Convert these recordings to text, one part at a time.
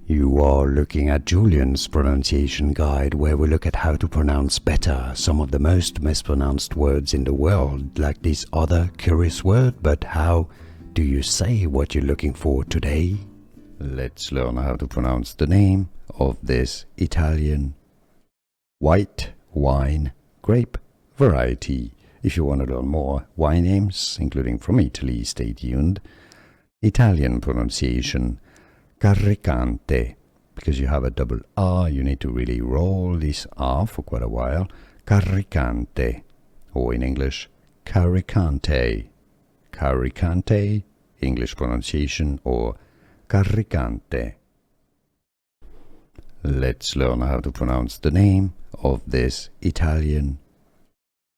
You are looking at Julian's pronunciation guide, where we look at how to pronounce better some of the most mispronounced words in the world, like this other curious word. But how do you say what you're looking for today? Let's learn how to pronounce the name of this Italian white wine grape variety. If you want to learn more wine names, including from Italy, stay tuned. Italian pronunciation, Carricante. Because you have a double R, you need to really roll this R for quite a while. Carricante. Or in English, Carricante. Carricante, English pronunciation, or Carricante. Let's learn how to pronounce the name of this Italian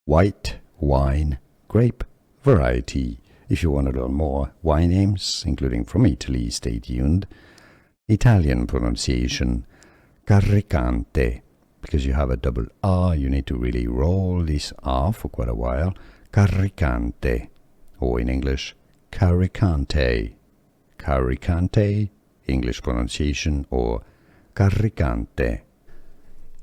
white wine grape variety. If you want to learn more wine names, including from Italy, stay tuned. Italian pronunciation, Carricante. Because you have a double R, you need to really roll this R for quite a while. Carricante. Or in English, Carricante. Carricante, English pronunciation, or Carricante.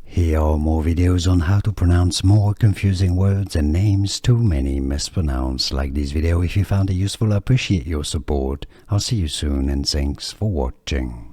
Here are more videos on how to pronounce more confusing words and names too many mispronounced. Like this video if you found it useful. I appreciate your support. I'll see you soon and thanks for watching.